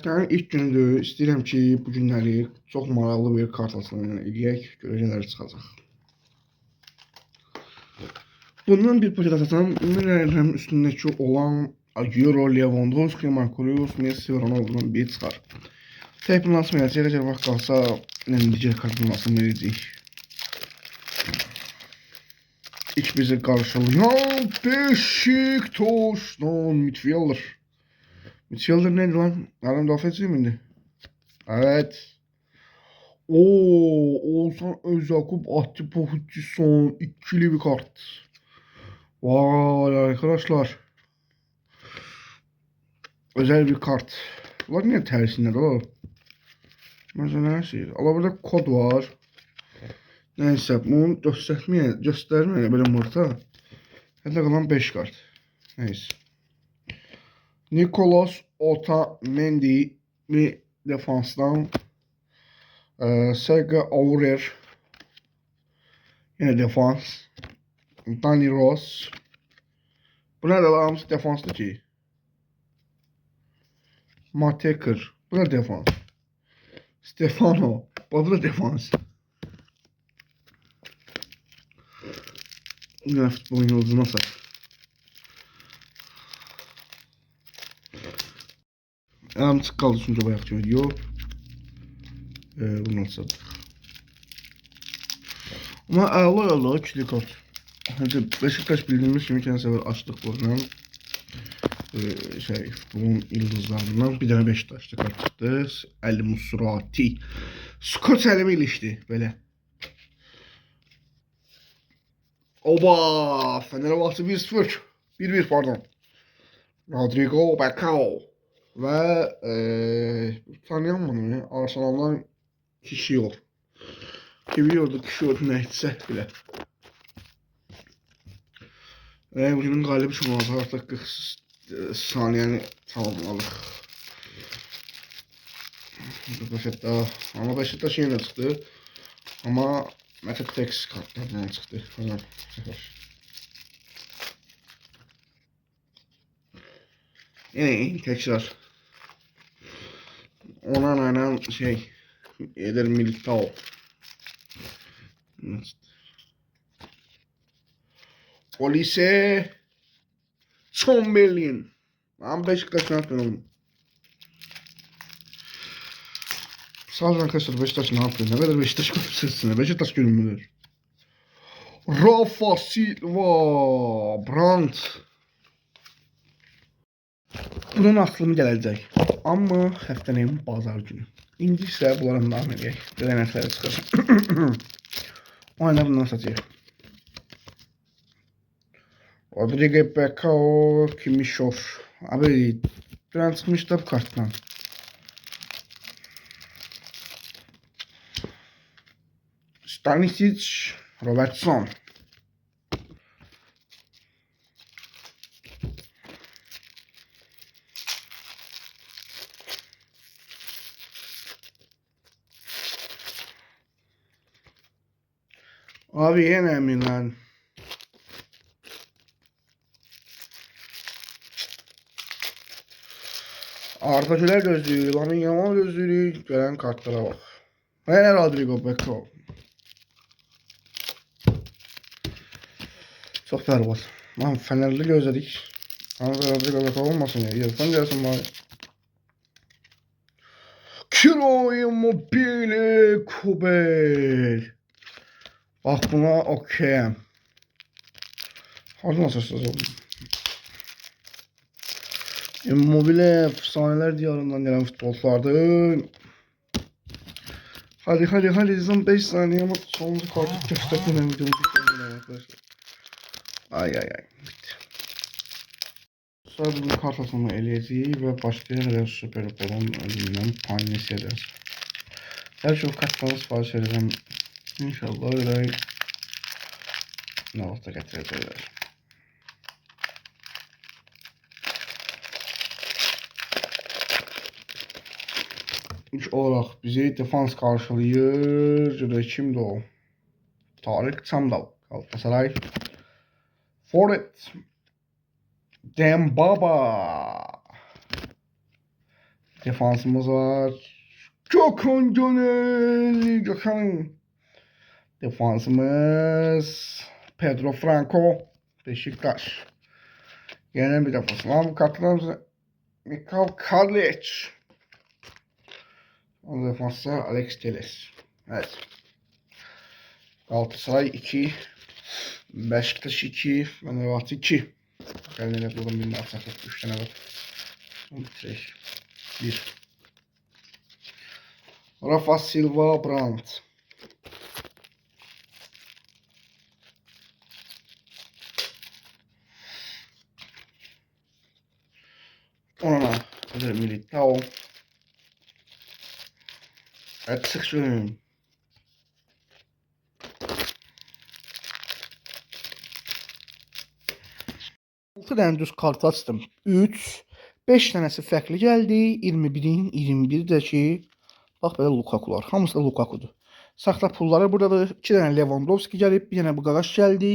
Həftənin ilk günüdür. İstəyirəm ki, bu günləri çox maraqlı bir kart açılımı eləyək. Görək nələr çıxacaq. Bundan bir paket açacağım. Ünlülərin üstündəki olan Euro, Lewandowski, Marquinhos, Messi, Ronaldo'dan bir çıxar. Tek bunu açmayacaq. Əgər vaxt qalsa, digər kartın açılımı eləyəcək. İlk bizi qarşılayan Beşiktaş'dan midfielder. Midfielder neydi lan? Adam müdafiəçi miydi? Evet. Oğuzhan Özyakup, Atiba Hüccison, ikili bir kart. Vay arkadaşlar. Özel bir kart. Bunlar niye tersinde de? Mesela her şey. Allah burada kod var. Neyse bunu göstermeye böyle mırta. Hətta qalan 5 kart. Neyse. Nicolas Otamendi bir defansdan. Sergio Aurier. Yine defans. Dani Ross. Bu ne de lan? Defanstı ki. Mateker. Bu ne defans? Stefano. Bu da defans. Yine futbolun yıldızı nasıl? Çık kaldı çünkü bayakçı video. Bu nasıl? Ama Allah üçlü kart. Hadi Beşiktaş bildiğimiz kimi kendisi sefer açtık buradan. Bunun yıldızlarından bir tane Beşiktaş'ta kart çıktı. El Musrati. Skor səlimi ilişdi böyle. Oba! Fenerbahçe 1-0. 1-1 pardon. Rodrigo Becao. Ve tanıyamadım ya. Arsenal'dan kişi yok. Ki biliyordu kişi yok neyse bile. Ve bugünün galibi şu oldu artık 40 saniyeni tamamladık. Ama Beşiktaş yine çıktı. Ama Mete Tex kartlarından çıktı. Tamam. Yine tekrar. Ona Eder Militao. Polise Chamberlain. Ben Beşiktaş ne yapıyorum? Sadece arkadaşlar Beşiktaş ne yapıyor? Ne kadar Beşiktaş konuşuyorsun? Beşiktaş günümüdür. Rafa Silva. Brandt. Bunun aklım gələcək. Amma həftənin bazar günü. İndi isə bunların davam edək. Bir nəfərə çıxacaq. O ayda bundan satacaq. Rodrigo Becao, Kimişov. Abi biraz çıkmış da bu kartdan. Stanisic, Robertson. Abi yine mi lan? Arda Güler gözlüğü, Lamin Yamal gözlüğü, gelen kartlara bak. Ve Rodrigo Becao. Çok berbat. Lan Fenerli gözledik. Ama Rodrigo Becao olmasın ya. Yırtan gelsin bari. Ciro Immobile Kubel. Bak buna okeyim. Hadi nasıl oldum? Immobile efsaneler diyarından gelen futbolculardı. Hadi son 5 saniye ama sonuncu kartı göstermeden videomu çekeceğim arkadaşlar. Ay. Bitti. Sonra bugün kart atımı eləyəcəyik ve başka yerlere Süper Bol'un önünden paylaş ederiz. Her şey kartlarını sipariş edeceğim. İnşallah öyle ne olsa getireceğiz. İlk olarak bizi defans karşılıyor. Şurada kimdi o? Tarık Çamdal. Galatasaray. Forvet. Dembaba. Defansımız var. Gökhan Gönül. Gökhan. Defansımız Pedro Franco. Beşiktaş. Yine bir defans var. Bu kartlarımız Mikhail Karlic. O defansta Alex Telles. Evet. Galatasaray 2. Beşiktaş 2. Fenerbahçe 2. Bakalım neler bulalım bilmem. 3 tane var. Son bitireyim. 1. Rafa Silva Brandt. Ona Militao. Erkeksin. Altı tane düz kart açdım. 3, 5 tanesi fərqli gəldi. 21-in 21-dəki bax belə Lukakular. Hamısı da Lukakudur. Saxta pulları buradadır. 2 dənə Lewandowski gəlib, bir dənə bu qaraş gəldi.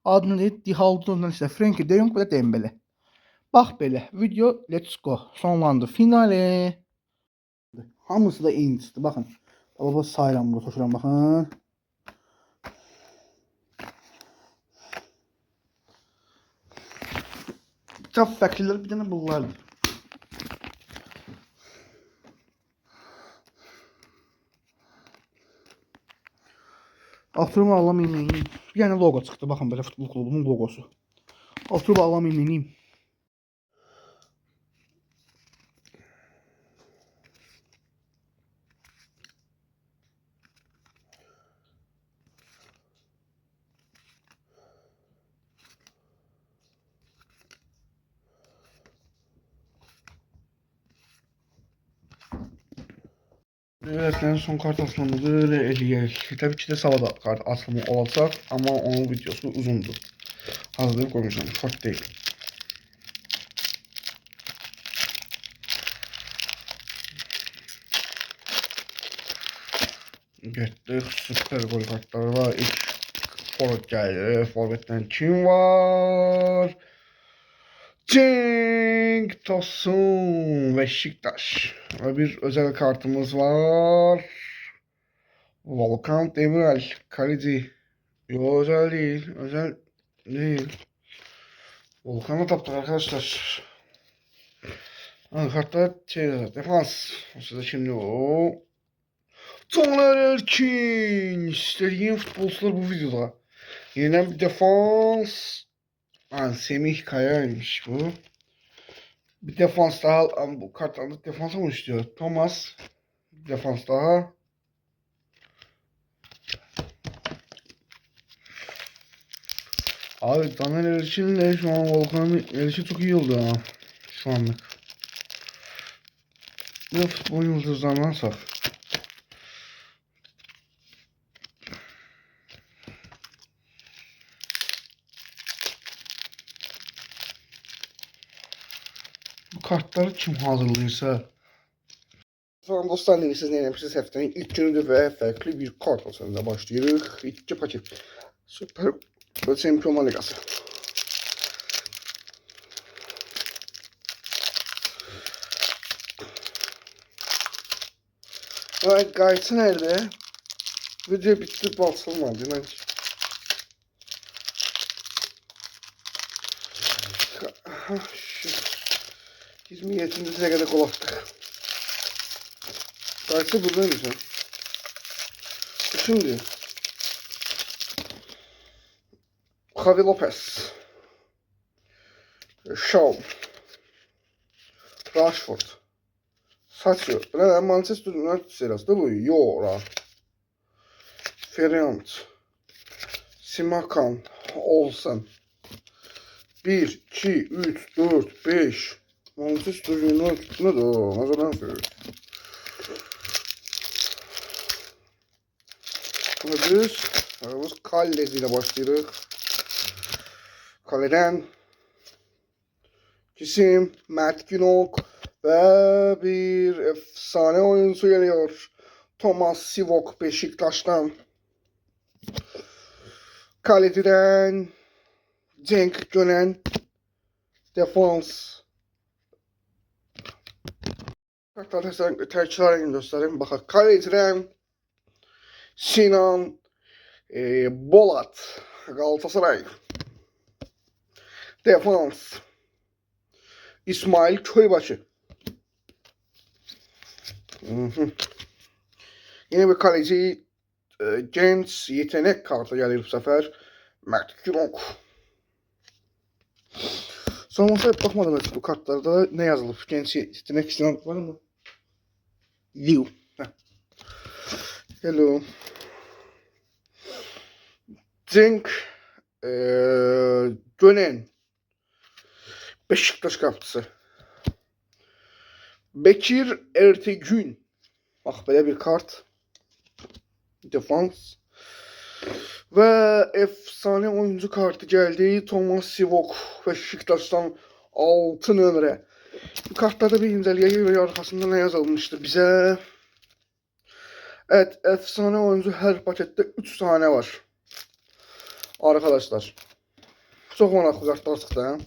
Adını deyir, Dihaldo'dan isə Frenkie de Jong və Dembele. Bax belə. Video let's go. Sonlandı. Finale. Hamısı da eynisdir. Baxın. Baba sayıram burada, toşuram baxın. Kitap fərqliləri bir dənə bunlardır. Oturub ağlamayayım. Bir dənə logo çıxdı. Baxın belə futbol klubunun logosu. Oturub ağlamayayım. Evet, en son kart atmamızı öyle eləyək. Tabii ki de savada kart atımı olacaq, ama onun videosu uzundur. Hazırlayıp koymuşam, ufak değil. Getdik, süper gol kartları var. İlk forvet geldi. Forvetten kim var? Cenk Tosun, Beşiktaş. Ve bir özel kartımız var. Volkan Demirel, kaleci. Yo, özel değil, özel değil. Volkan'la taptık arkadaşlar. Kartlar defans. Size şimdi o. Taner Erkin. İstediğim futbolcular bu videoda. Yeniden bir defans. Semih Kaya'ymış bu. Bir defans daha. Bu kartlarda defansa mı istiyor? Thomas. Bir defans daha. Abi Taner Erkin'le şu an Volkan'ın erişi çok iyi oldu ha. Şu anlık. Bu futbol yıldızlarından saf. Bu kartları kim hazırlıyorsa. Sonra dostlar, siz neylemişsiniz həftənin ilk günüdür və fərqli bir kart olsanıza başlayırıq. 2 paket Süper Çempionlar Ligası. Ay, qayçı nerede? Video bitti, basılmadı. 27. sıraya kadar kolattık. Qayçı buradaymış ha. Şimdi Javi Lopez, Shaw, Rashford, Sacho. Bunlar Manchester United serisi bu. Yora, Ferrand, Simakan, Olsen. 1, 2, 3, 4, 5. Manchester United ne de? Ne zaman söylüyor? Biz Kalles ile başlayırıq. Kaleden Cisim, Mert Günok ve bir efsane oyuncu geliyor. Thomas Sivok Beşiktaş'tan. Kaleden Cenk Gönen. Defans Kartları təkrar göstərim. Baxaq. Kalecirəm Sinan Bolat, Galatasaray. Defans İsmail Köybaşı. Yine bir kaleci genç yetenek kartı gelir bu sefer. Mert Günok. Sonrasında hep bakmadım bu kartlarda ne yazılıb. Genç yetenek isteyen var mı? Liu. Hello. Cenk Gönen. Beşiktaş kaptısı. Bekir Ertegün. Bax, belə bir kart. Defans. Ve efsane oyuncu kartı geldi. Thomas Sivok. Beşiktaş'tan 6 nömrə. Bu kartlarda bir incələyək ve arkasında ne yazılmıştı bize? Evet, efsane oyuncu her pakette 3 tane var. Arkadaşlar. Çok maraqlı kartlar çıxdı.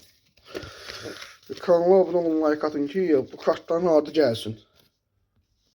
Kanala abunə olun, like atın ki bu kartların adı gəlsin.